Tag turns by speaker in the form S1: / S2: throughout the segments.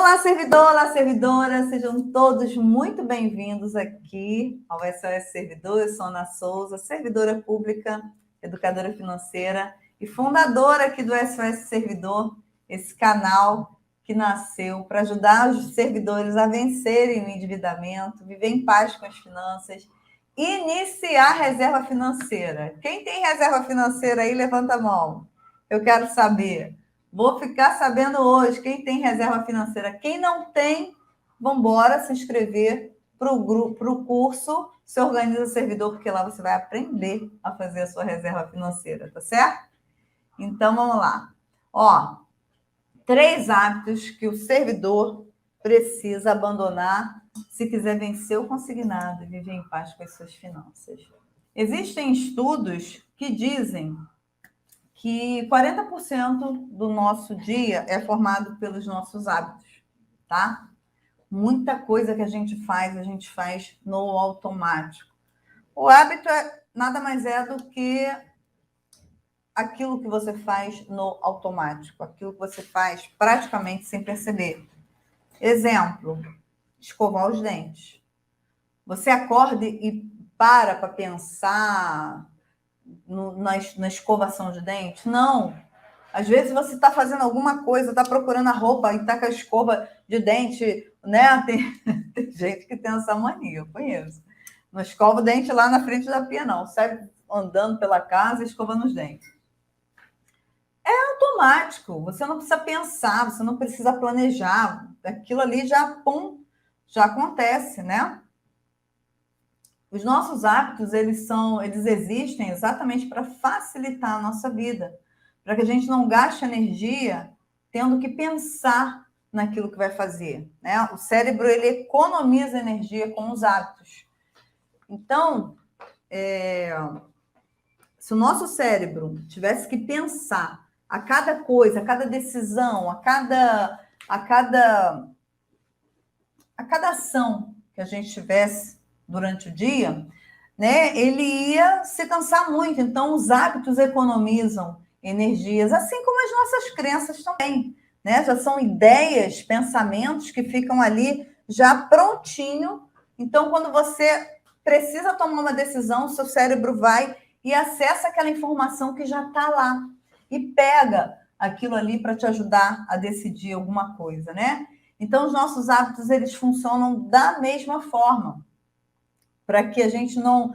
S1: Olá, servidor, olá, servidora, sejam todos muito bem-vindos aqui ao SOS Servidor. Eu sou Ana Souza, servidora pública, educadora financeira e fundadora aqui do SOS Servidor, esse canal que nasceu para ajudar os servidores a vencerem o endividamento, viver em paz com as finanças, iniciar reserva financeira. Quem tem reserva financeira aí, levanta a mão. Eu quero saber. Vou ficar sabendo hoje quem tem reserva financeira. Quem não tem, vamos embora se inscrever para o curso Se Organiza Servidor, porque lá você vai aprender a fazer a sua reserva financeira, tá certo? Então, vamos lá. Ó, 3 hábitos que o servidor precisa abandonar se quiser vencer o consignado e viver em paz com as suas finanças. Existem estudos que dizem que 40% do nosso dia é formado pelos nossos hábitos, tá? Muita coisa que a gente faz no automático. O hábito nada mais é do que aquilo que você faz no automático, aquilo que você faz praticamente sem perceber. Exemplo, escovar os dentes. Você acorda e para pensar na escovação de dente? Não. Às vezes você está fazendo alguma coisa, está procurando a roupa e está com a escova de dente, né? Tem gente que tem essa mania, eu conheço. Não escova o dente lá na frente da pia, não. Sai andando pela casa e escovando os dentes. É automático, você não precisa pensar, você não precisa planejar. Aquilo ali já acontece, né? Os nossos hábitos, eles existem exatamente para facilitar a nossa vida, para que a gente não gaste energia tendo que pensar naquilo que vai fazer, né? O cérebro, ele economiza energia com os hábitos. Então, se o nosso cérebro tivesse que pensar a cada coisa, a cada decisão, a cada ação que a gente tivesse durante o dia, né, ele ia se cansar muito. Então, os hábitos economizam energias, assim como as nossas crenças também, né? Já são ideias, pensamentos que ficam ali já prontinho. Então, quando você precisa tomar uma decisão, o seu cérebro vai e acessa aquela informação que já está lá e pega aquilo ali para te ajudar a decidir alguma coisa, né? Então, os nossos hábitos, eles funcionam da mesma forma, para que a gente não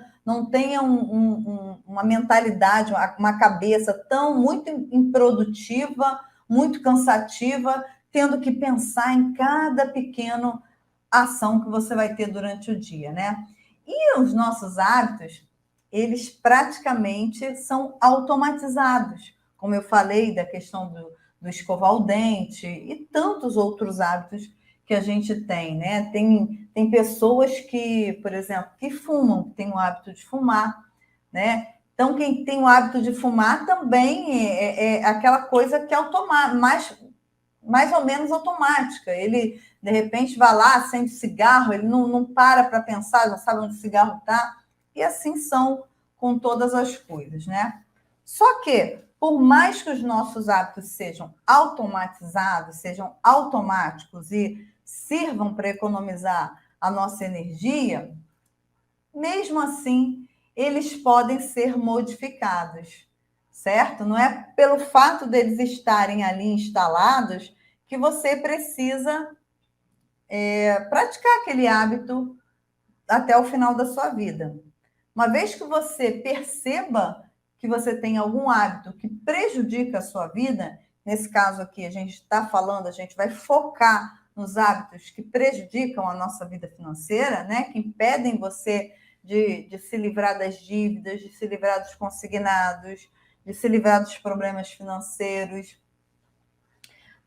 S1: tenha uma mentalidade, uma cabeça muito improdutiva, muito cansativa, tendo que pensar em cada pequena ação que você vai ter durante o dia, né? E os nossos hábitos, eles praticamente são automatizados, como eu falei da questão do escovar o dente e tantos outros hábitos que a gente tem, né? Tem pessoas que, por exemplo, que fumam, que têm o hábito de fumar, né? Então, quem tem o hábito de fumar também é aquela coisa que é mais ou menos automática. Ele, de repente, vai lá, acende cigarro, ele não para pensar, não sabe onde o cigarro está. E assim são com todas as coisas, né? Só que, por mais que os nossos hábitos sejam automatizados, sejam automáticos e sirvam para economizar a nossa energia, mesmo assim, eles podem ser modificados, certo? Não é pelo fato deles estarem ali instalados que você precisa praticar aquele hábito até o final da sua vida. Uma vez que você perceba que você tem algum hábito que prejudica a sua vida, nesse caso aqui a gente está falando, a gente vai focar nos hábitos que prejudicam a nossa vida financeira, né? Que impedem você de se livrar das dívidas, de se livrar dos consignados, de se livrar dos problemas financeiros.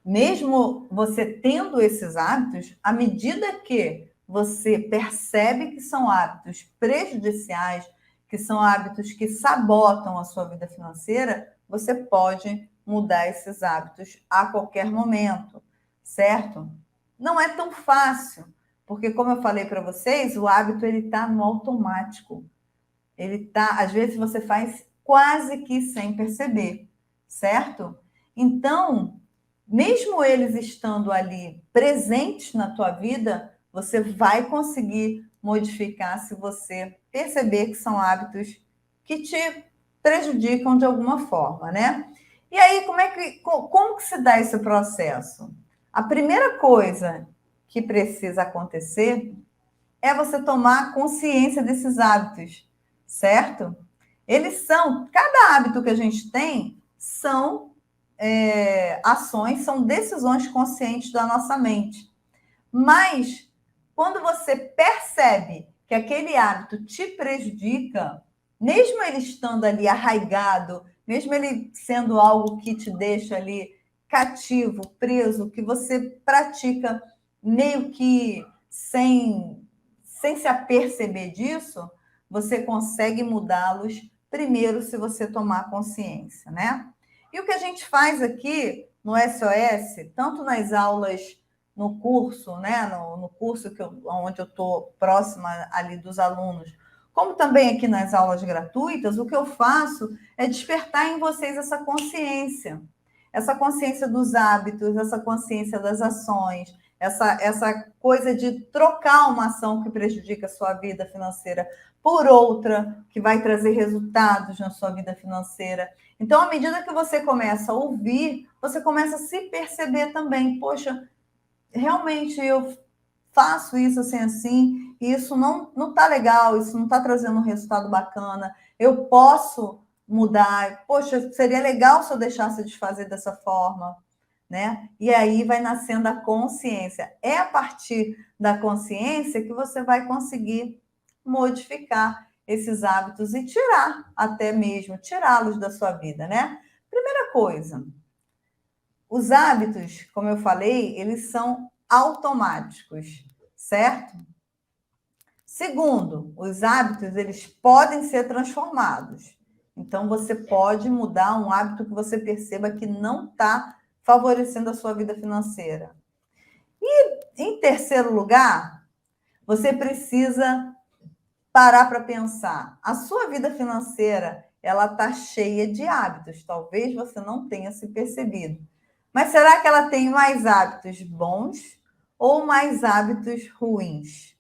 S1: Mesmo você tendo esses hábitos, à medida que você percebe que são hábitos prejudiciais, que são hábitos que sabotam a sua vida financeira, você pode mudar esses hábitos a qualquer momento, certo? Não é tão fácil, porque como eu falei para vocês, o hábito ele está no automático. Ele tá, às vezes você faz quase que sem perceber, certo? Então, mesmo eles estando ali presentes na tua vida, você vai conseguir modificar se você perceber que são hábitos que te prejudicam de alguma forma, né? E aí, como que se dá esse processo? A primeira coisa que precisa acontecer é você tomar consciência desses hábitos, certo? Cada hábito que a gente tem são ações, são decisões conscientes da nossa mente. Mas, quando você percebe que aquele hábito te prejudica, mesmo ele estando ali arraigado, mesmo ele sendo algo que te deixa ali cativo, preso, que você pratica meio que sem se aperceber disso, você consegue mudá-los primeiro se você tomar consciência, né? E o que a gente faz aqui no SOS, tanto nas aulas no curso, né, no curso onde eu estou próxima ali dos alunos, como também aqui nas aulas gratuitas, o que eu faço é despertar em vocês essa consciência dos hábitos, essa consciência das ações, essa coisa de trocar uma ação que prejudica a sua vida financeira por outra que vai trazer resultados na sua vida financeira. Então, à medida que você começa a ouvir, você começa a se perceber também. Poxa, realmente eu faço isso assim, e isso não está legal, isso não está trazendo um resultado bacana. Eu posso mudar. Poxa, seria legal se eu deixasse de fazer dessa forma, né? E aí vai nascendo a consciência. É a partir da consciência que você vai conseguir modificar esses hábitos e até mesmo tirá-los da sua vida, né? Primeira coisa, os hábitos, como eu falei, eles são automáticos, certo? Segundo, os hábitos, eles podem ser transformados. Então, você pode mudar um hábito que você perceba que não está favorecendo a sua vida financeira. E, em terceiro lugar, você precisa parar para pensar. A sua vida financeira, ela está cheia de hábitos. Talvez você não tenha se percebido. Mas será que ela tem mais hábitos bons ou mais hábitos ruins?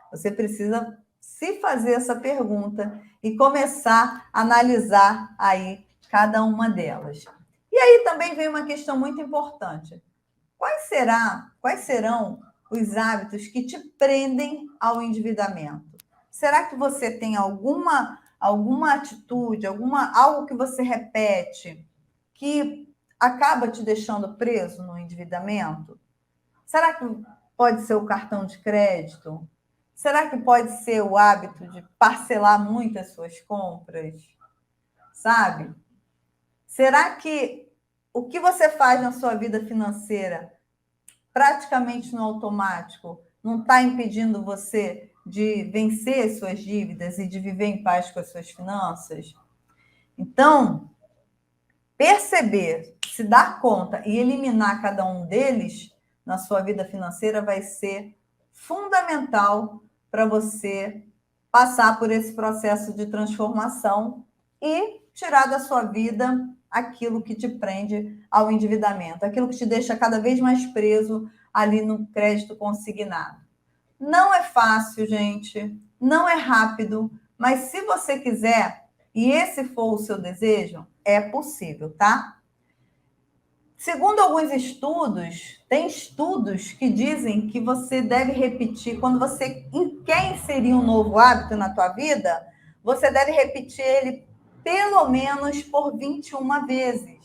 S1: Você precisa se fazer essa pergunta e começar a analisar aí cada uma delas. E aí também vem uma questão muito importante. Quais serão os hábitos que te prendem ao endividamento? Será que você tem alguma atitude, algo que você repete que acaba te deixando preso no endividamento? Será que pode ser o cartão de crédito? Será que pode ser o hábito de parcelar muito as suas compras? Sabe? Será que o que você faz na sua vida financeira, praticamente no automático, não está impedindo você de vencer as suas dívidas e de viver em paz com as suas finanças? Então, perceber, se dar conta e eliminar cada um deles na sua vida financeira vai ser fundamental para você passar por esse processo de transformação e tirar da sua vida aquilo que te prende ao endividamento, aquilo que te deixa cada vez mais preso ali no crédito consignado. Não é fácil, gente, não é rápido, mas se você quiser, e esse for o seu desejo, é possível, tá? Segundo alguns estudos, tem estudos que dizem que você deve repetir, quando você quer inserir um novo hábito na tua vida, você deve repetir ele pelo menos por 21 vezes.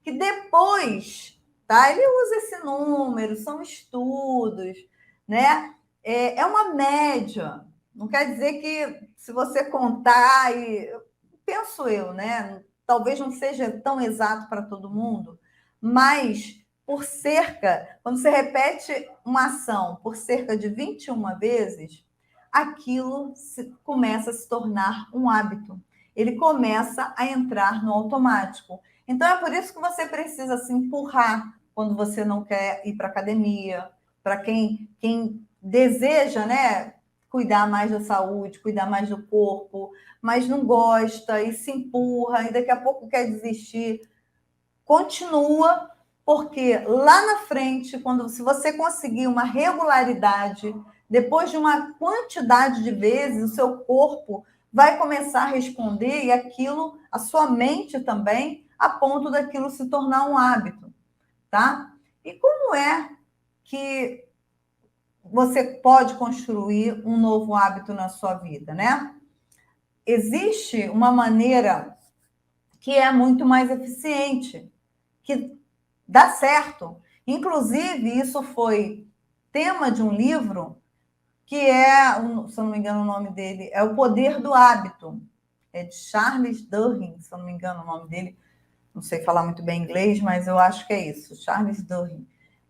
S1: Que depois, tá? Ele usa esse número, são estudos, né? É uma média. Não quer dizer que se você contar, penso eu, né? Talvez não seja tão exato para todo mundo, mas quando você repete uma ação por cerca de 21 vezes, aquilo começa a se tornar um hábito. Ele começa a entrar no automático. Então, é por isso que você precisa se empurrar quando você não quer ir para a academia, para quem deseja, né, cuidar mais da saúde, cuidar mais do corpo, mas não gosta e se empurra e daqui a pouco quer desistir. Continua, Porque lá na frente, se você conseguir uma regularidade, depois de uma quantidade de vezes, o seu corpo vai começar a responder e aquilo, a sua mente também, a ponto daquilo se tornar um hábito, tá? E como é que você pode construir um novo hábito na sua vida, né? Existe uma maneira que é muito mais eficiente, que dá certo. Inclusive, isso foi tema de um livro que é, se eu não me engano, o nome dele é O Poder do Hábito. É de Charles Duhigg, se eu não me engano o nome dele. Não sei falar muito bem inglês, mas eu acho que é isso, Charles Duhigg.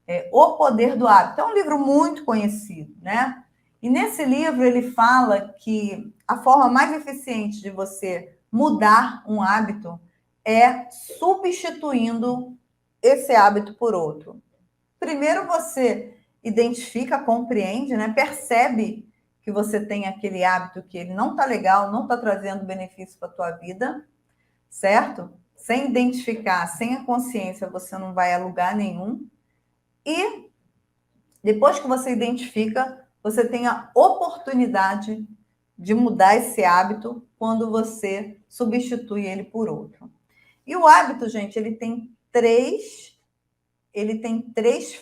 S1: É O Poder do Hábito. É um livro muito conhecido, né? E nesse livro ele fala que a forma mais eficiente de você mudar um hábito é substituindo esse hábito por outro. Primeiro você identifica, compreende, né? Percebe que você tem aquele hábito que ele não está legal, não está trazendo benefício para a tua vida, certo? Sem identificar, sem a consciência, você não vai a lugar nenhum. E depois que você identifica, você tem a oportunidade de mudar esse hábito quando você substitui ele por outro. E o hábito, gente, ele tem três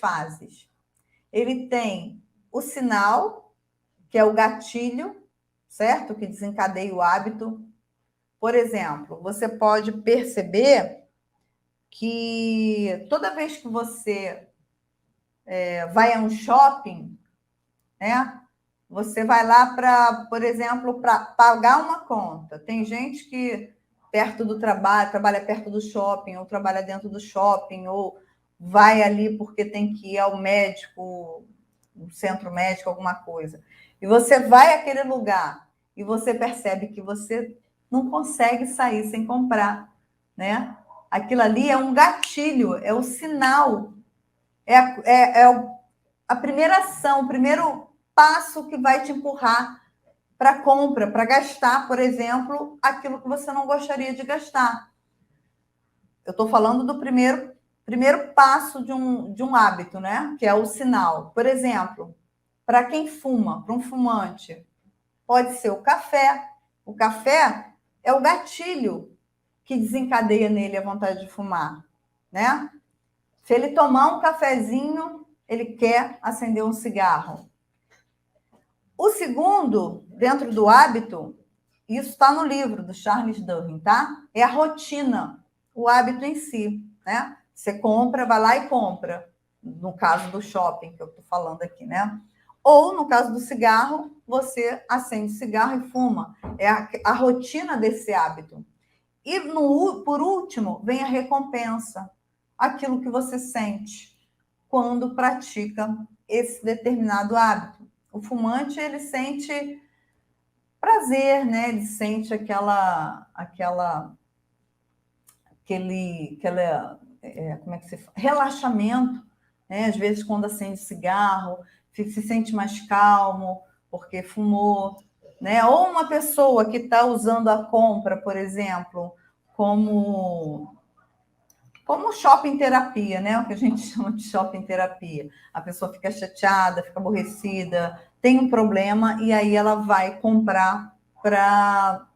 S1: fases. Ele tem o sinal, que é o gatilho, certo? Que desencadeia o hábito. Por exemplo, você pode perceber que toda vez que você vai a um shopping, né? Você vai lá para, por exemplo, para pagar uma conta. Tem gente que perto do trabalho, trabalha perto do shopping, ou trabalha dentro do shopping, ou vai ali porque tem que ir ao médico, um centro médico, alguma coisa. E você vai àquele lugar e você percebe que você não consegue sair sem comprar, né? Aquilo ali é um gatilho, é o sinal, a primeira ação, o primeiro passo que vai te empurrar para a compra, para gastar, por exemplo, aquilo que você não gostaria de gastar. Eu estou falando do primeiro passo de um hábito, né? Que é o sinal. Por exemplo, para quem fuma, para um fumante, pode ser o café. O café é o gatilho que desencadeia nele a vontade de fumar, né? Se ele tomar um cafezinho, ele quer acender um cigarro. O segundo, dentro do hábito, isso está no livro do Charles Duhigg, tá? É a rotina, o hábito em si, né? Você compra, vai lá e compra. No caso do shopping, que eu estou falando aqui, né? Ou, no caso do cigarro, você acende o cigarro e fuma. É a rotina desse hábito. E, por último, vem a recompensa. Aquilo que você sente quando pratica esse determinado hábito. O fumante, ele sente prazer, né? Ele sente como é que se fala? Relaxamento, né? Às vezes, quando acende cigarro, se sente mais calmo, porque fumou, né? Ou uma pessoa que está usando a compra, por exemplo, como shopping terapia, né? O que a gente chama de shopping terapia. A pessoa fica chateada, fica aborrecida, tem um problema, e aí ela vai comprar para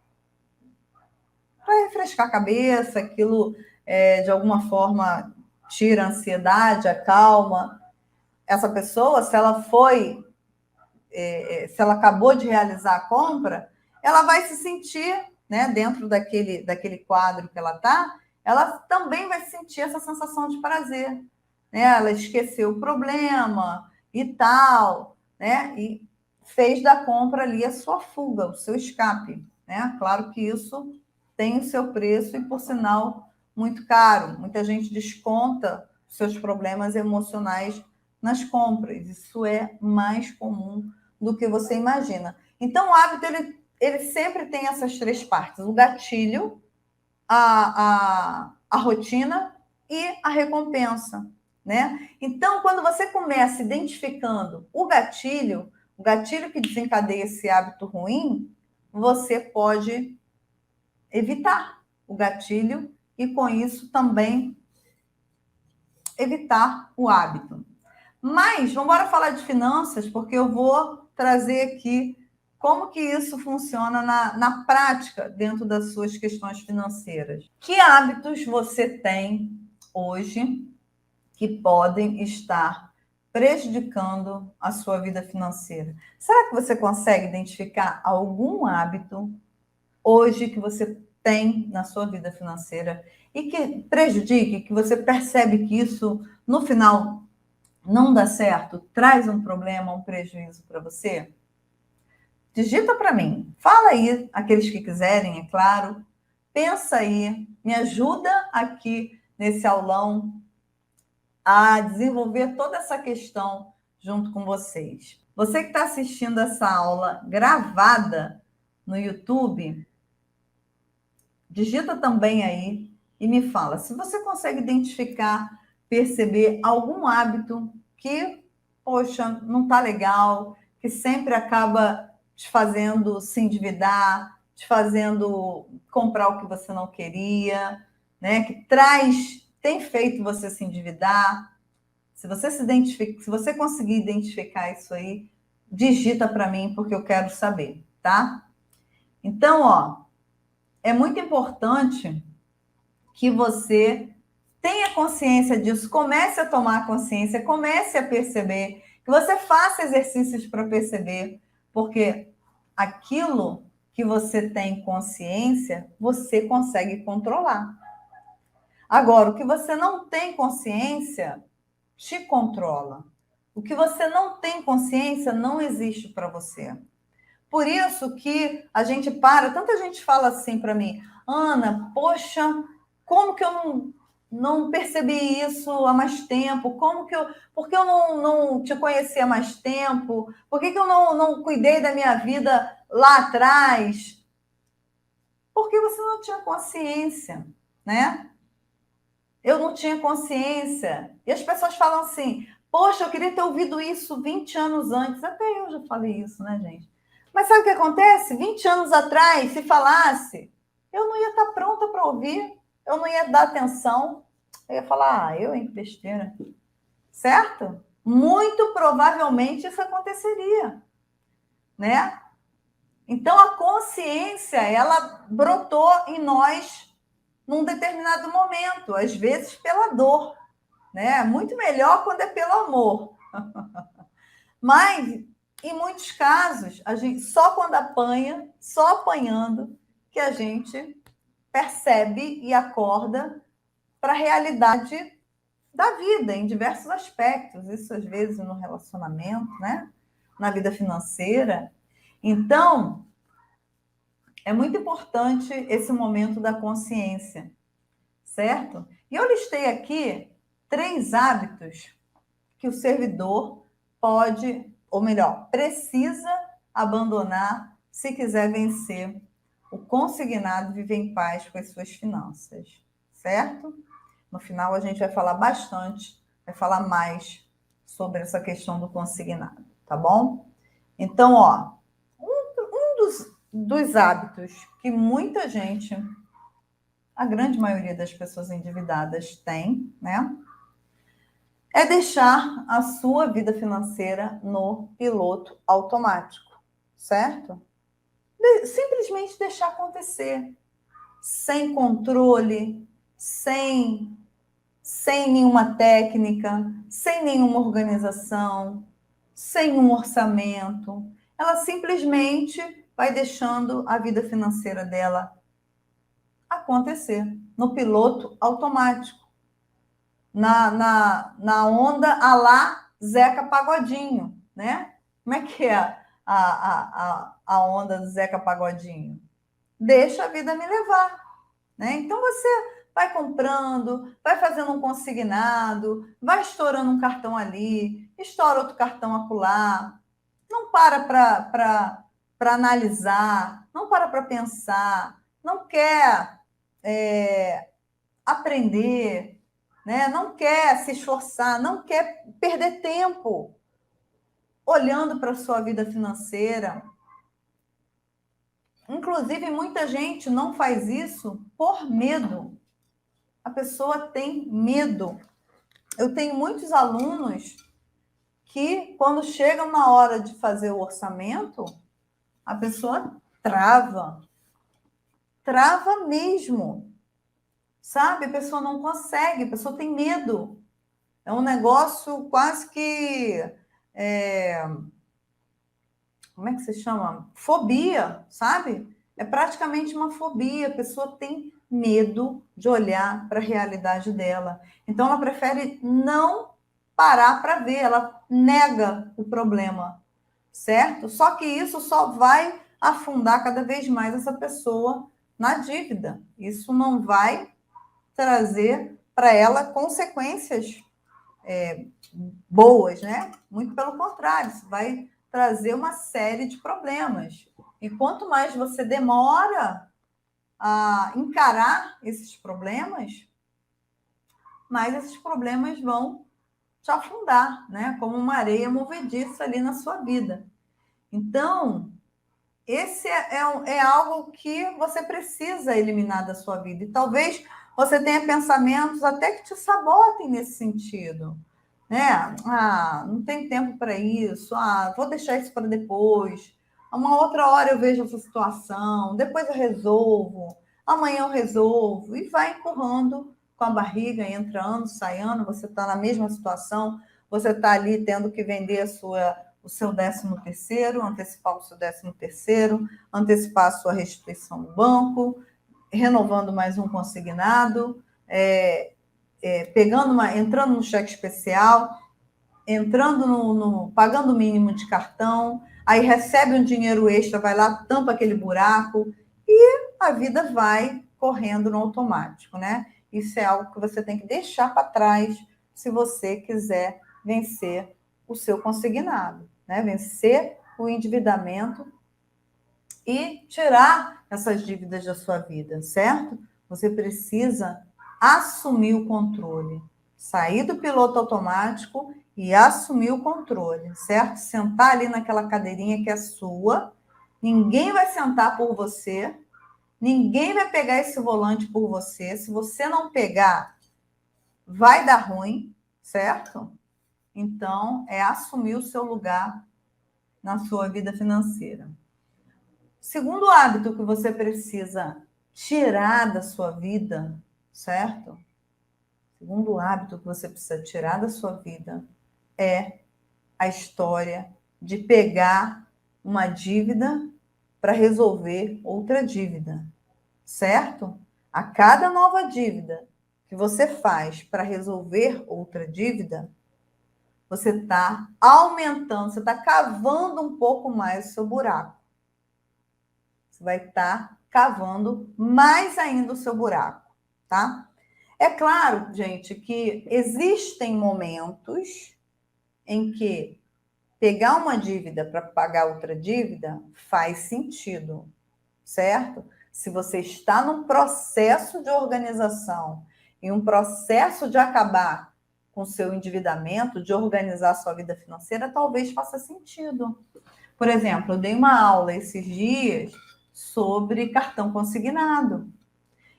S1: refrescar a cabeça, aquilo de alguma forma tira a ansiedade, acalma. Essa pessoa, se ela acabou de realizar a compra, ela vai se sentir, né, dentro daquele quadro que ela está, ela também vai sentir essa sensação de prazer, né? Ela esqueceu o problema e tal, né? E fez da compra ali a sua fuga, o seu escape, né? Claro que isso tem o seu preço e, por sinal, muito caro. Muita gente desconta seus problemas emocionais nas compras. Isso é mais comum do que você imagina. Então, o hábito, ele sempre tem essas três partes: o gatilho, a rotina e a recompensa, né? Então, quando você começa identificando o gatilho que desencadeia esse hábito ruim, você pode evitar o gatilho e, com isso, também evitar o hábito. Mas vamos embora falar de finanças, porque eu vou trazer aqui como que isso funciona na prática dentro das suas questões financeiras. Que hábitos você tem hoje que podem estar prejudicando a sua vida financeira? Será que você consegue identificar algum hábito hoje que você tem na sua vida financeira e que prejudique, que você percebe que isso, no final, não dá certo, traz um problema, um prejuízo para você? Digita para mim. Fala aí, aqueles que quiserem, é claro. Pensa aí, me ajuda aqui nesse aulão a desenvolver toda essa questão junto com vocês. Você que está assistindo essa aula gravada no YouTube, digita também aí e me fala se você consegue identificar, perceber algum hábito que, poxa, não está legal, que sempre acaba te fazendo se endividar, te fazendo comprar o que você não queria, né? Que tem feito você se endividar. Se você se identifica, se você conseguir identificar isso aí, digita para mim, porque eu quero saber, tá? Então, ó, é muito importante que você tenha consciência disso, comece a tomar consciência, comece a perceber, que você faça exercícios para perceber, porque aquilo que você tem consciência, você consegue controlar. Agora, o que você não tem consciência, te controla. O que você não tem consciência não existe para você. Por isso que a gente tanta gente fala assim para mim, Ana, poxa, como que eu não percebi isso há mais tempo? Por que eu não te conheci há mais tempo? Por que eu não cuidei da minha vida lá atrás? Porque você não tinha consciência, né? Eu não tinha consciência. E as pessoas falam assim, poxa, eu queria ter ouvido isso 20 anos antes. Até eu já falei isso, né, gente? Mas sabe o que acontece? 20 anos atrás, se falasse, eu não ia estar pronta para ouvir, eu não ia dar atenção. Eu ia falar, eu, hein, besteira. Certo? Muito provavelmente isso aconteceria, né? Então, a consciência, ela brotou em nós num determinado momento, às vezes pela dor, né? Muito melhor quando é pelo amor. Mas, em muitos casos, a gente só quando apanha, só apanhando, que a gente percebe e acorda para a realidade da vida, em diversos aspectos. Isso, às vezes, no relacionamento, né? Na vida financeira. Então, é muito importante esse momento da consciência, certo? E eu listei aqui 3 hábitos que o servidor pode, ou melhor, precisa abandonar se quiser vencer o consignado e viver em paz com as suas finanças, certo? No final a gente vai falar bastante, vai falar mais sobre essa questão do consignado, tá bom? Então, ó, dos hábitos que muita gente, a grande maioria das pessoas endividadas tem, né? É deixar a sua vida financeira no piloto automático, certo? Simplesmente deixar acontecer, sem controle, sem nenhuma técnica, sem nenhuma organização, sem um orçamento. Ela simplesmente vai deixando a vida financeira dela acontecer no piloto automático. Na onda a lá Zeca Pagodinho, né? Como é que é a onda do Zeca Pagodinho? Deixa a vida me levar, né? Então você vai comprando, vai fazendo um consignado, vai estourando um cartão ali, estoura outro cartão acolá, não para analisar, não para pensar, não quer aprender, né? Não quer se esforçar, não quer perder tempo olhando para a sua vida financeira. Inclusive, muita gente não faz isso por medo. A pessoa tem medo eu tenho muitos alunos que, quando chegam na hora de fazer o orçamento, a pessoa trava mesmo, sabe? A pessoa não consegue, a pessoa tem medo. É um negócio quase que... como é que se chama? Fobia, sabe? É praticamente uma fobia. A pessoa tem medo de olhar para a realidade dela. Então, ela prefere não parar para ver, ela nega o problema, certo? Só que isso só vai afundar cada vez mais essa pessoa na dívida. Isso não vai trazer para ela consequências boas, né? Muito pelo contrário, isso vai trazer uma série de problemas. E quanto mais você demora a encarar esses problemas, mais esses problemas vão te afundar, né? Como uma areia movediça ali na sua vida. Então, esse é algo que você precisa eliminar da sua vida. E talvez você tenha pensamentos até que te sabotem nesse sentido, né? Ah, não tem tempo para isso. Ah, vou deixar isso para depois. Uma outra hora eu vejo essa situação. Depois eu resolvo. Amanhã eu resolvo. E vai empurrando com a barriga, entrando, saindo. Você está na mesma situação. Você está ali tendo que vender o seu 13º, antecipar o seu 13º, antecipar a sua restituição no banco, renovando mais um consignado, entrando no cheque especial, entrando pagando o mínimo de cartão, aí recebe um dinheiro extra, vai lá, tampa aquele buraco, e a vida vai correndo no automático, né? Isso é algo que você tem que deixar para trás se você quiser vencer o seu consignado, né? Vencer o endividamento e tirar essas dívidas da sua vida, certo? Você precisa assumir o controle, sair do piloto automático e assumir o controle, certo? Sentar ali naquela cadeirinha que é sua, ninguém vai sentar por você, ninguém vai pegar esse volante por você. Se você não pegar, vai dar ruim, certo? Então, é assumir o seu lugar na sua vida financeira. Segundo hábito que você precisa tirar da sua vida, certo? Segundo hábito que você precisa tirar da sua vida é a história de pegar uma dívida para resolver outra dívida, certo? A cada nova dívida que você faz para resolver outra dívida, você está aumentando, você está cavando um pouco mais o seu buraco. Você vai estar cavando mais ainda o seu buraco, tá? É claro, gente, que existem momentos em que pegar uma dívida para pagar outra dívida faz sentido, certo? Se você está num processo de organização e um processo de acabar com o seu endividamento, de organizar a sua vida financeira, talvez faça sentido. Por exemplo, eu dei uma aula esses dias sobre cartão consignado.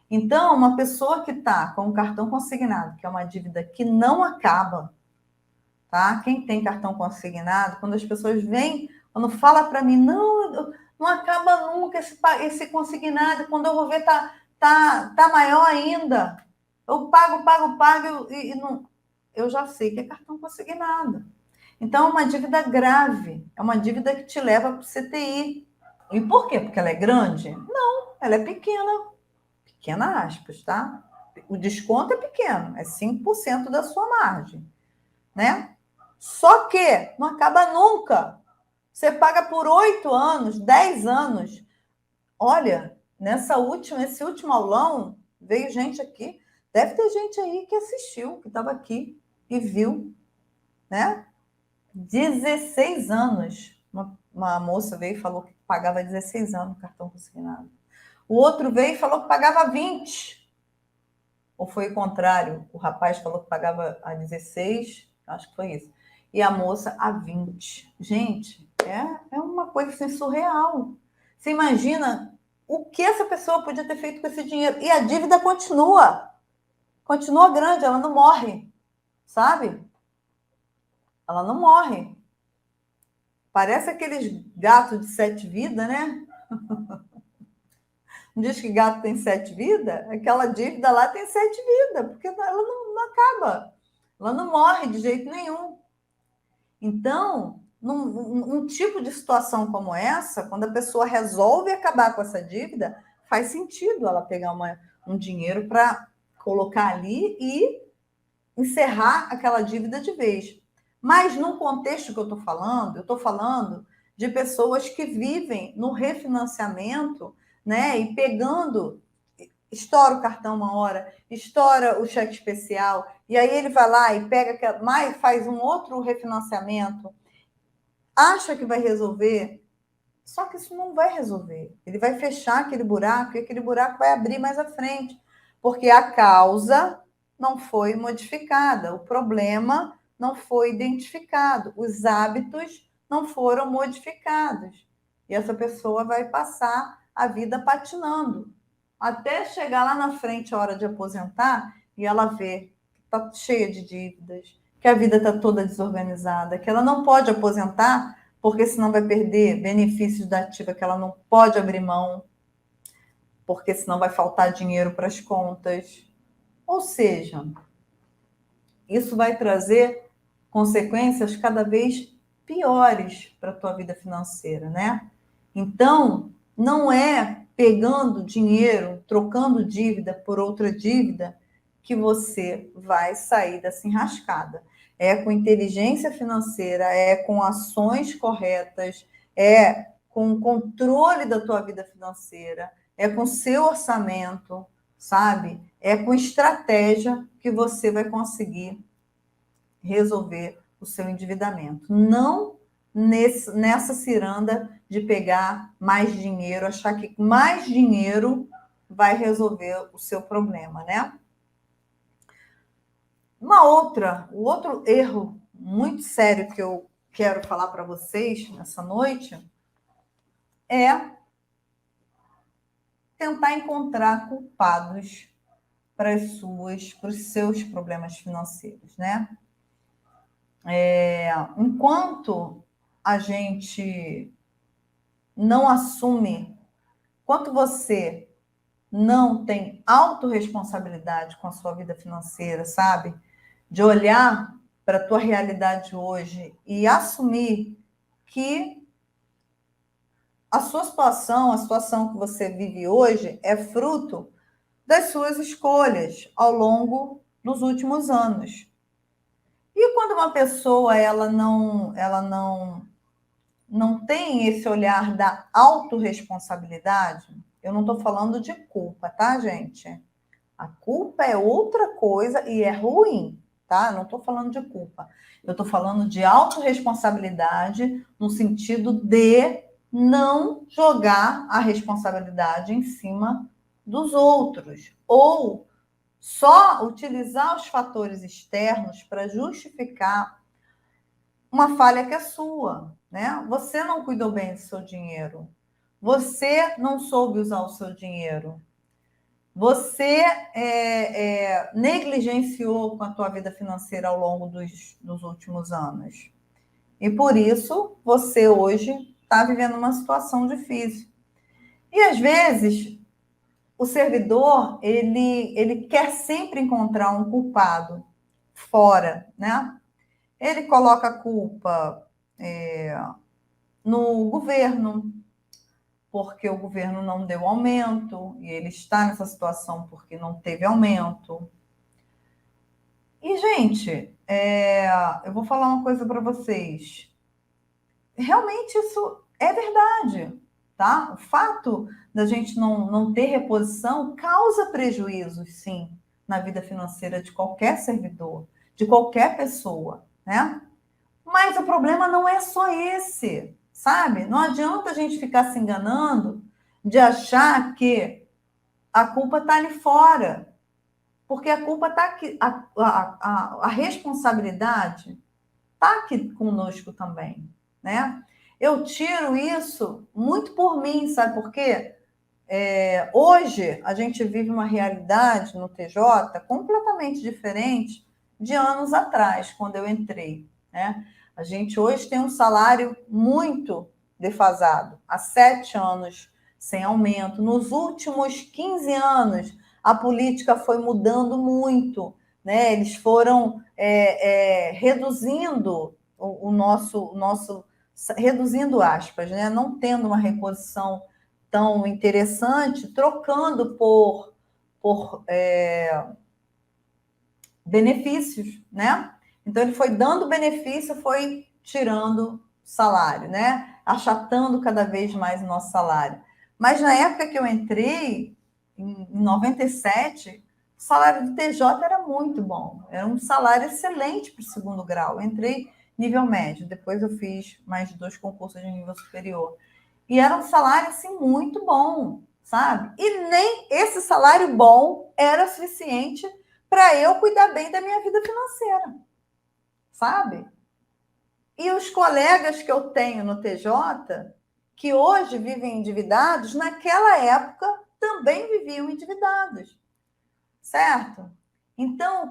S1: Então, uma pessoa que está com um cartão consignado, que é uma dívida que não acaba, tá? Quem tem cartão consignado, quando as pessoas vêm, quando fala para mim, não acaba nunca esse consignado, quando eu vou ver, tá maior ainda. Eu pago, e não, eu já sei que é cartão consignado. Então, é uma dívida grave, é uma dívida que te leva para o CTI. E por quê? Porque ela é grande? Não, ela é pequena. Pequena aspas, tá? O desconto é pequeno, é 5% da sua margem, né? Só que não acaba nunca. Você paga por 8 anos, 10 anos. Olha, esse último aulão, veio gente aqui, deve ter gente aí que assistiu, que estava aqui e viu, né? 16 anos. Uma moça veio e falou que pagava 16 anos no cartão consignado. O outro veio e falou que pagava 20. Ou foi o contrário? O rapaz falou que pagava a 16, acho que foi isso. E a moça a 20. Gente, é uma coisa assim, surreal. Você imagina o que essa pessoa podia ter feito com esse dinheiro? E a dívida continua. Continua grande, ela não morre. sabe? Ela não morre. Parece aqueles gatos de 7 vidas, né? Não diz que gato tem 7 vidas? Aquela dívida lá tem 7 vidas, porque ela não acaba. Ela não morre de jeito nenhum. Então, num tipo de situação como essa, quando a pessoa resolve acabar com essa dívida, faz sentido ela pegar um dinheiro para colocar ali e encerrar aquela dívida de vez. Mas no contexto que eu estou falando de pessoas que vivem no refinanciamento, né? E pegando, estoura o cartão uma hora, estoura o cheque especial, e aí ele vai lá e pega mais, faz um outro refinanciamento, acha que vai resolver, só que isso não vai resolver. Ele vai fechar aquele buraco e aquele buraco vai abrir mais à frente, porque a causa não foi modificada, o problema não foi identificado, os hábitos não foram modificados. E essa pessoa vai passar a vida patinando, até chegar lá na frente, a hora de aposentar, e ela vê que está cheia de dívidas, que a vida está toda desorganizada, que ela não pode aposentar, porque senão vai perder benefícios da ativa que ela não pode abrir mão, porque senão vai faltar dinheiro para as contas. Ou seja, isso vai trazer consequências cada vez piores para a tua vida financeira, né? Então, não é pegando dinheiro, trocando dívida por outra dívida, que você vai sair dessa enrascada. É com inteligência financeira, é com ações corretas, é com o controle da tua vida financeira, é com seu orçamento, sabe? É com estratégia que você vai conseguir resolver o seu endividamento. Não nessa ciranda de pegar mais dinheiro, achar que mais dinheiro vai resolver o seu problema, né? O outro erro muito sério que eu quero falar para vocês nessa noite é tentar encontrar culpados para os seus problemas financeiros, né? Enquanto a gente não assume, enquanto você não tem autorresponsabilidade com a sua vida financeira, sabe? De olhar para a tua realidade hoje e assumir que a sua situação, a situação que você vive hoje é fruto das suas escolhas ao longo dos últimos anos. E quando uma pessoa ela não tem esse olhar da autorresponsabilidade, eu não estou falando de culpa, tá, gente? A culpa é outra coisa e é ruim, tá? Eu não estou falando de culpa. Eu estou falando de autorresponsabilidade no sentido de não jogar a responsabilidade em cima dos outros. Ou só utilizar os fatores externos para justificar uma falha que é sua, né? Você não cuidou bem do seu dinheiro. Você não soube usar o seu dinheiro. Você negligenciou com a tua vida financeira ao longo dos últimos anos. E por isso, você hoje está vivendo uma situação difícil. E às vezes, o servidor, ele quer sempre encontrar um culpado fora, né? Ele coloca a culpa no governo, porque o governo não deu aumento, e ele está nessa situação porque não teve aumento. E, gente, eu vou falar uma coisa para vocês. Realmente isso é verdade, tá? O fato da gente não ter reposição causa prejuízos, sim, na vida financeira de qualquer servidor, de qualquer pessoa, né? Mas o problema não é só esse, sabe? Não adianta a gente ficar se enganando de achar que a culpa está ali fora, porque a culpa está aqui, a responsabilidade está aqui conosco também, né? Eu tiro isso muito por mim, sabe por quê? Hoje a gente vive uma realidade no TJ completamente diferente de anos atrás, quando eu entrei, né? A gente hoje tem um salário muito defasado, há 7 anos sem aumento. Nos últimos 15 anos, a política foi mudando muito, né? Eles foram reduzindo o nosso, reduzindo aspas, né? Não tendo uma reposição tão interessante, trocando por benefícios, né? Então ele foi dando benefício, foi tirando salário, né? Achatando cada vez mais o nosso salário. Mas na época que eu entrei, em 97, o salário do TJ era muito bom. Era um salário excelente para o segundo grau. Eu entrei nível médio, depois eu fiz mais 2 concursos de nível superior. E era um salário, assim, muito bom, sabe? E nem esse salário bom era suficiente para eu cuidar bem da minha vida financeira, sabe? E os colegas que eu tenho no TJ, que hoje vivem endividados, naquela época também viviam endividados, certo? Então,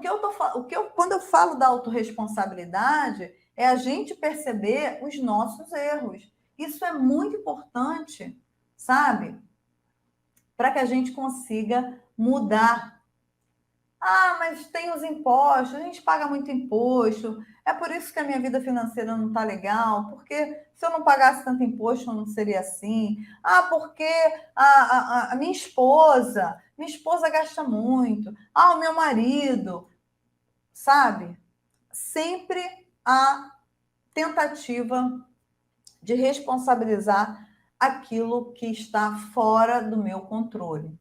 S1: quando eu falo da autorresponsabilidade, é a gente perceber os nossos erros. Isso é muito importante, sabe? Para que a gente consiga mudar. Ah, mas tem os impostos, a gente paga muito imposto, é por isso que a minha vida financeira não está legal, porque se eu não pagasse tanto imposto, não seria assim. Ah, porque a minha esposa gasta muito. Ah, o meu marido, sabe? Sempre a tentativa de responsabilizar aquilo que está fora do meu controle.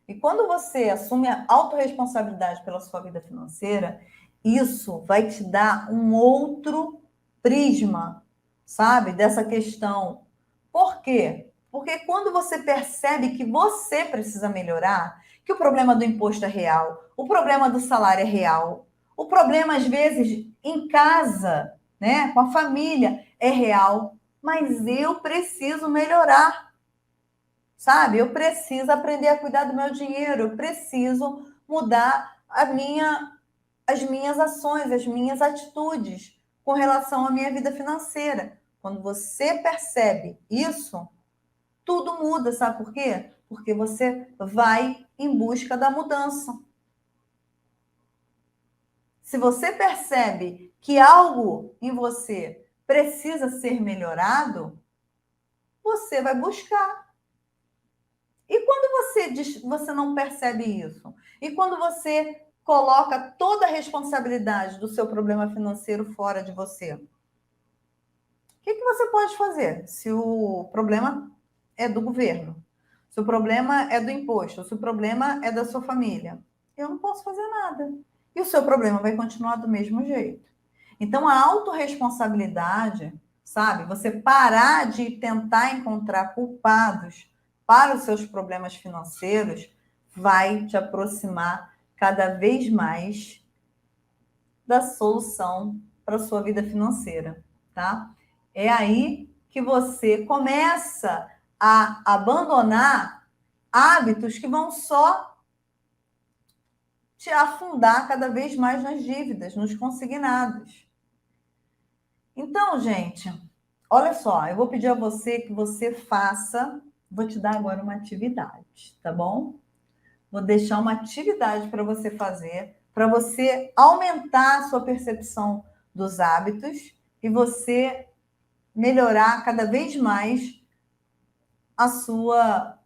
S1: E quando você assume a autorresponsabilidade pela sua vida financeira, isso vai te dar um outro prisma, sabe, dessa questão. Por quê? Porque quando você percebe que você precisa melhorar, que o problema do imposto é real, o problema do salário é real, o problema, às vezes, em casa, né, com a família, é real, mas eu preciso melhorar. Sabe? Eu preciso aprender a cuidar do meu dinheiro, eu preciso mudar as minhas ações, as minhas atitudes com relação à minha vida financeira. Quando você percebe isso, tudo muda, sabe por quê? Porque você vai em busca da mudança. Se você percebe que algo em você precisa ser melhorado, você vai buscar. E quando você não percebe isso? E quando você coloca toda a responsabilidade do seu problema financeiro fora de você? O que você pode fazer se o problema é do governo? Se o problema é do imposto? Se o problema é da sua família? Eu não posso fazer nada. E o seu problema vai continuar do mesmo jeito. Então, a autorresponsabilidade, sabe? Você parar de tentar encontrar culpados para os seus problemas financeiros vai te aproximar cada vez mais da solução para a sua vida financeira, tá? É aí que você começa a abandonar hábitos que vão só te afundar cada vez mais nas dívidas, nos consignados. Então, gente, olha só, eu vou pedir a você que você faça, vou te dar agora uma atividade, tá bom? Vou deixar uma atividade para você fazer, para você aumentar a sua percepção dos hábitos e você melhorar cada vez mais a sua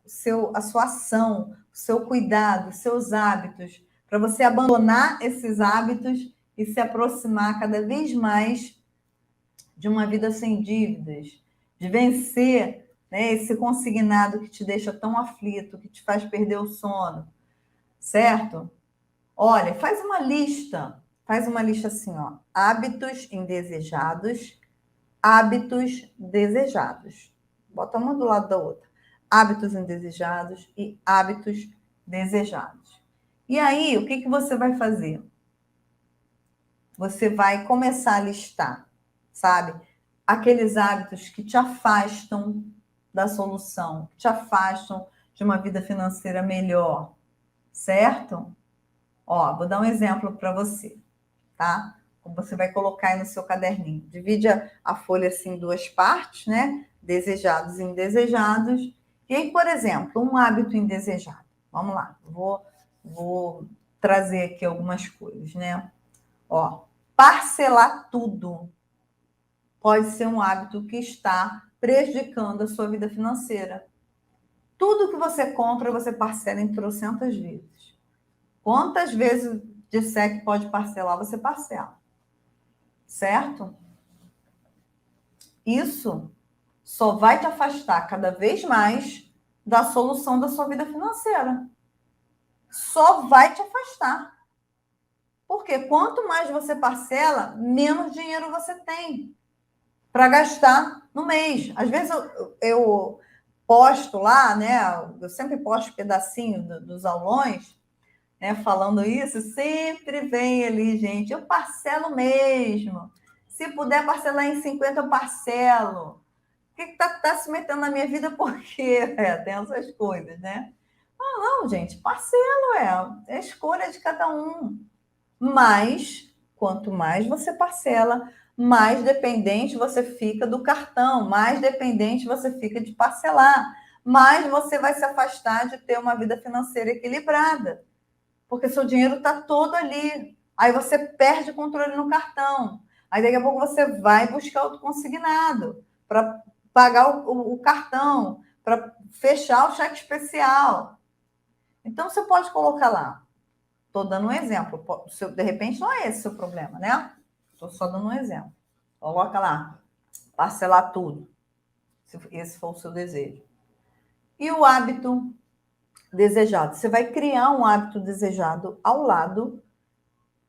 S1: ação, o seu cuidado, os seus hábitos, para você abandonar esses hábitos e se aproximar cada vez mais de uma vida sem dívidas, de vencer, né, esse consignado que te deixa tão aflito, que te faz perder o sono, certo? Olha, faz uma lista assim, ó, hábitos indesejados, hábitos desejados. Bota uma do lado da outra. Hábitos indesejados e hábitos desejados. E aí, o que você vai fazer? Você vai começar a listar, sabe? Aqueles hábitos que te afastam da solução, que te afastam de uma vida financeira melhor, certo? Ó, vou dar um exemplo para você, tá? Como você vai colocar aí no seu caderninho. Divide a folha assim em duas partes, né? Desejados e indesejados. E aí, por exemplo, um hábito indesejado. Vamos lá, vou trazer aqui algumas coisas, né? Ó, parcelar tudo pode ser um hábito que está prejudicando a sua vida financeira. Tudo que você compra, você parcela em trocentas vezes. Quantas vezes disser que pode parcelar, você parcela. Certo? Isso só vai te afastar cada vez mais da solução da sua vida financeira. Só vai te afastar. Porque quanto mais você parcela, menos dinheiro você tem para gastar no mês. Às vezes eu posto lá, né? Eu sempre posto pedacinho dos aulões, né? Falando isso, sempre vem ali, gente. Eu parcelo mesmo. Se puder parcelar em 50, eu parcelo. O que tá se metendo na minha vida? Por quê? Tem essas coisas, né? Ah, não, gente, parcelo é escolha de cada um. Mas, quanto mais você parcela, mais dependente você fica do cartão, mais dependente você fica de parcelar, mais você vai se afastar de ter uma vida financeira equilibrada, porque seu dinheiro está todo ali. Aí você perde o controle no cartão. Aí daqui a pouco você vai buscar outro consignado para pagar o cartão, para fechar o cheque especial. Então você pode colocar lá. Estou dando um exemplo. De repente não é esse o seu problema, né? Estou só dando um exemplo. Coloca lá, parcelar tudo, se esse for o seu desejo. E o hábito desejado? Você vai criar um hábito desejado ao lado,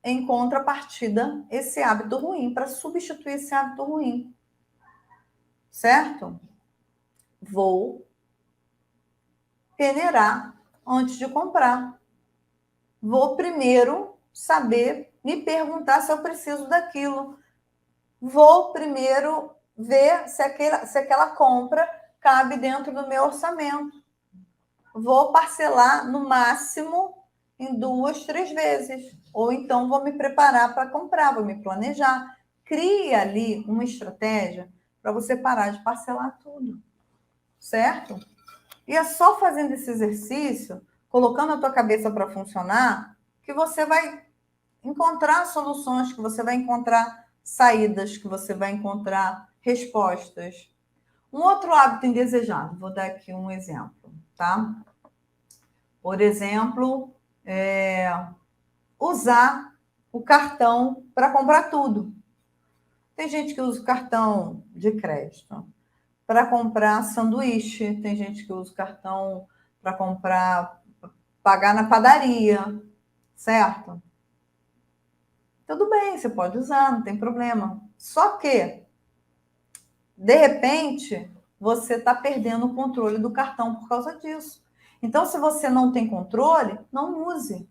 S1: em contrapartida, esse hábito ruim, para substituir esse hábito ruim. Certo? Vou peneirar antes de comprar. Vou primeiro saber, me perguntar se eu preciso daquilo. Vou primeiro ver se aquela compra cabe dentro do meu orçamento. Vou parcelar no máximo em 2, 3 vezes. Ou então vou me preparar para comprar, vou me planejar. Crie ali uma estratégia para você parar de parcelar tudo. Certo? E é só fazendo esse exercício, colocando a tua cabeça para funcionar, que você vai encontrar soluções, que você vai encontrar saídas, que você vai encontrar respostas. Um outro hábito indesejado, vou dar aqui um exemplo, tá? Por exemplo, usar o cartão para comprar tudo. Tem gente que usa o cartão de crédito para comprar sanduíche, tem gente que usa o cartão para pagar na padaria, certo? Tudo bem, você pode usar, não tem problema. Só que, de repente, você está perdendo o controle do cartão por causa disso. Então, se você não tem controle, não use.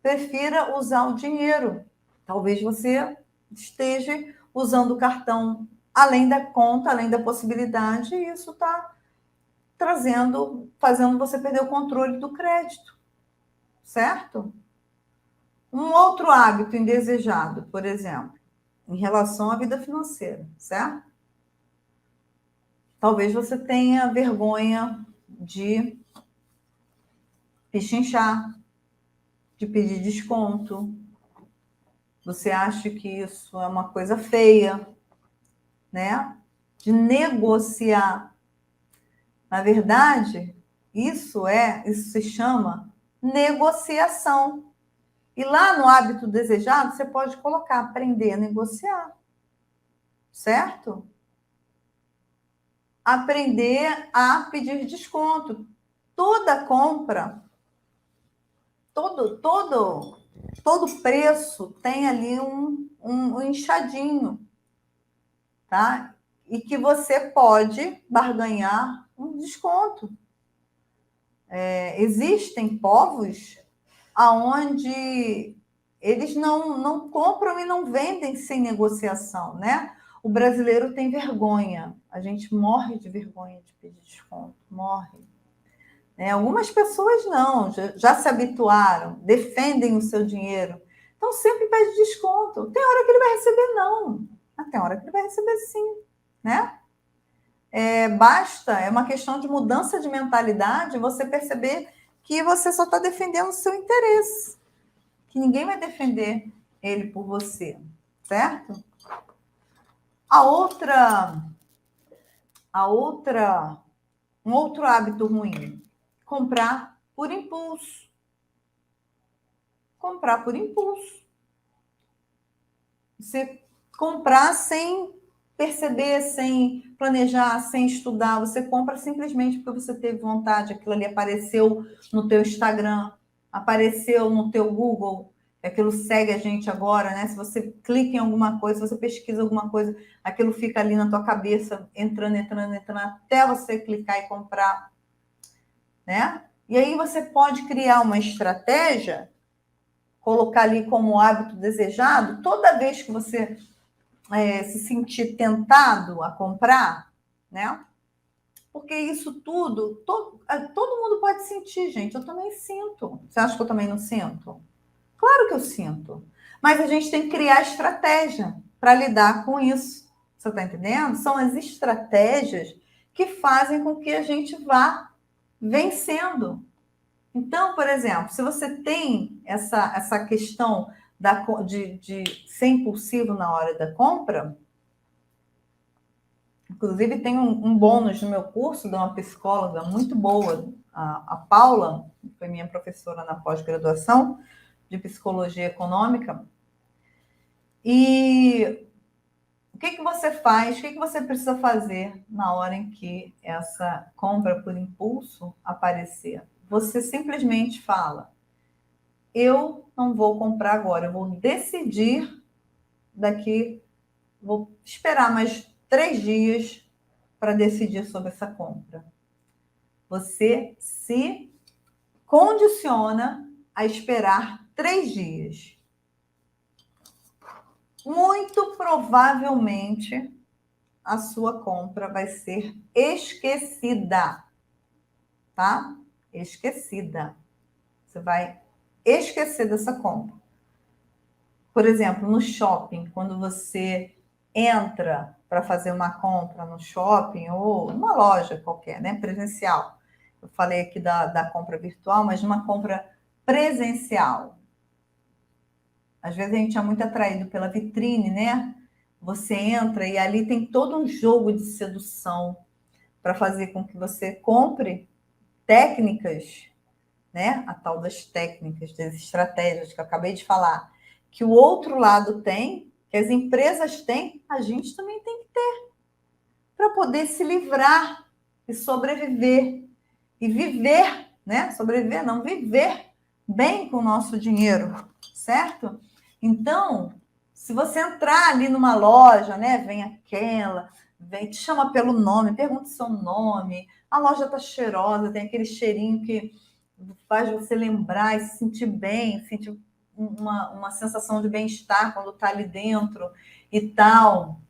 S1: Prefira usar o dinheiro. Talvez você esteja usando o cartão além da conta, além da possibilidade, e isso está fazendo você perder o controle do crédito. Certo? Um outro hábito indesejado, por exemplo, em relação à vida financeira, certo? Talvez você tenha vergonha de pechinchar, de pedir desconto. Você acha que isso é uma coisa feia, né? De negociar. Na verdade, isso se chama negociação. E lá no hábito desejado, você pode colocar aprender a negociar. Certo? Aprender a pedir desconto. Toda compra, todo preço tem ali um inchadinho, tá? E que você pode barganhar um desconto. Existem povos onde eles não compram e não vendem sem negociação, né? O brasileiro tem vergonha. A gente morre de vergonha de pedir desconto, morre. né? Algumas pessoas não, já se habituaram, defendem o seu dinheiro. Então, sempre pede desconto. Tem hora que ele vai receber não, mas tem hora que ele vai receber sim, né? Basta, é uma questão de mudança de mentalidade, você perceber que você só está defendendo o seu interesse, que ninguém vai defender ele por você, certo? Um outro hábito ruim, comprar por impulso. Comprar por impulso. Você comprar sem perceber, sem planejar, sem estudar, você compra simplesmente porque você teve vontade, aquilo ali apareceu no teu Instagram, apareceu no teu Google, aquilo segue a gente agora, né? Se você clica em alguma coisa, se você pesquisa alguma coisa, aquilo fica ali na tua cabeça, entrando, até você clicar e comprar, né? E aí você pode criar uma estratégia, colocar ali como hábito desejado, toda vez que você se sentir tentado a comprar, né? Porque isso tudo, todo mundo pode sentir, gente. Eu também sinto. Você acha que eu também não sinto? Claro que eu sinto. Mas a gente tem que criar estratégia para lidar com isso. Você está entendendo? São as estratégias que fazem com que a gente vá vencendo. Então, por exemplo, se você tem essa questão de ser impulsivo na hora da compra, inclusive tem um bônus no meu curso de uma psicóloga muito boa, a Paula, que foi minha professora na pós-graduação de psicologia econômica. E o que você faz, o que você precisa fazer na hora em que essa compra por impulso aparecer? Você simplesmente fala: eu não vou comprar agora, eu vou decidir vou esperar mais 3 dias para decidir sobre essa compra. Você se condiciona a esperar 3 dias. Muito provavelmente a sua compra vai ser esquecida, tá? Esquecida. Você vai esquecer dessa compra. Por exemplo, no shopping, quando você entra para fazer uma compra no shopping ou numa loja qualquer, né, presencial. Eu falei aqui da compra virtual, mas numa compra presencial. Às vezes a gente é muito atraído pela vitrine, né? Você entra e ali tem todo um jogo de sedução para fazer com que você compre técnicas, né? A tal das técnicas, das estratégias que eu acabei de falar, que o outro lado tem, que as empresas têm, a gente também tem que ter, para poder se livrar e sobreviver. E viver, né? Sobreviver, não, viver bem com o nosso dinheiro, certo? Então, se você entrar ali numa loja, né? Vem, te chama pelo nome, pergunta o seu nome, a loja tá cheirosa, tem aquele cheirinho que faz você lembrar e se sentir bem, sentir uma sensação de bem-estar quando está ali dentro e tal.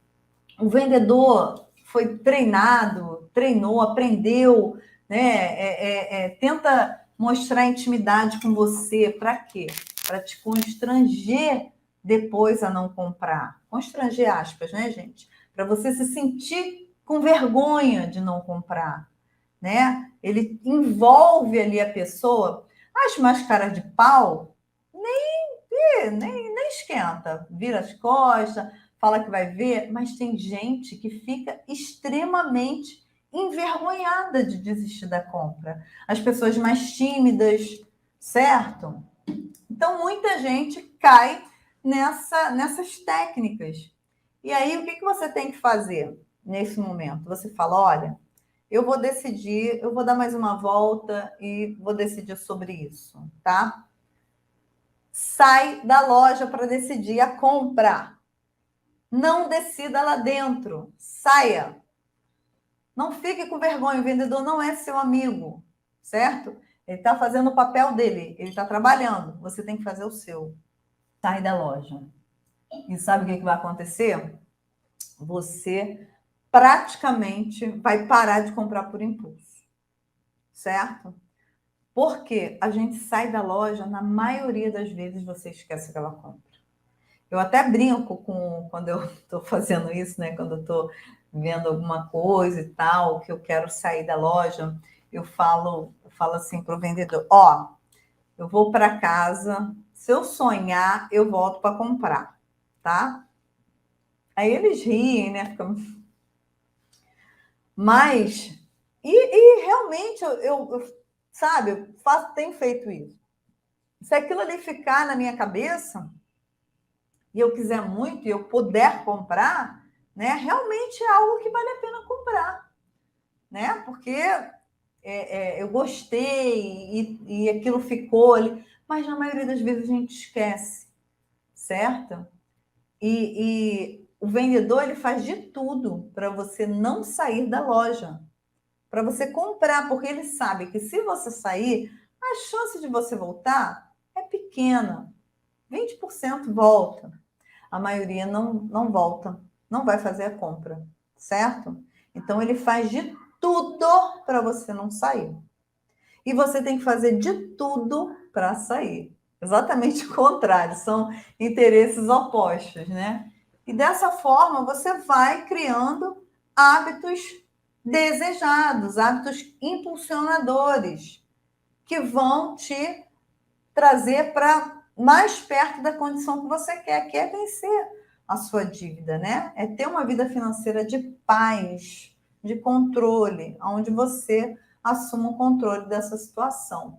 S1: O vendedor foi treinado, treinou, aprendeu, né? Tenta mostrar intimidade com você. Para quê? Para te constranger depois a não comprar. Constranger, aspas, né, gente? Para você se sentir com vergonha de não comprar, né? Ele envolve ali a pessoa. As máscaras de pau nem esquenta, vira as costas, fala que vai ver, mas tem gente que fica extremamente envergonhada de desistir da compra. As pessoas mais tímidas, certo? Então, muita gente cai nessas técnicas. E aí, o que você tem que fazer nesse momento? Você fala: olha, eu vou decidir, eu vou dar mais uma volta e vou decidir sobre isso, tá? Sai da loja para decidir a compra. Não decida lá dentro. Saia. Não fique com vergonha. O vendedor não é seu amigo, certo? Ele está fazendo o papel dele. Ele está trabalhando. Você tem que fazer o seu. Sai da loja. E sabe o que vai acontecer? Você praticamente vai parar de comprar por impulso, certo? Porque a gente sai da loja, na maioria das vezes você esquece aquela compra. Eu até brinco quando eu estou fazendo isso, né? Quando eu estou vendo alguma coisa e tal, que eu quero sair da loja, eu falo assim para o vendedor: ó, eu vou para casa, se eu sonhar, eu volto para comprar, tá? Aí eles riem, né? Mas, e realmente, sabe, tenho feito isso. Se aquilo ali ficar na minha cabeça, e eu quiser muito, e eu puder comprar, né, realmente é algo que vale a pena comprar, né? Porque eu gostei e aquilo ficou ali, mas na maioria das vezes a gente esquece, certo? E o vendedor ele faz de tudo para você não sair da loja, para você comprar, porque ele sabe que se você sair, a chance de você voltar é pequena. 20% volta. A maioria não volta, não vai fazer a compra, certo? Então ele faz de tudo para você não sair. E você tem que fazer de tudo para sair. Exatamente o contrário, são interesses opostos, né? E dessa forma você vai criando hábitos desejados, hábitos impulsionadores, que vão te trazer para mais perto da condição que você quer, que é vencer a sua dívida, né? É ter uma vida financeira de paz, de controle, onde você assuma o controle dessa situação.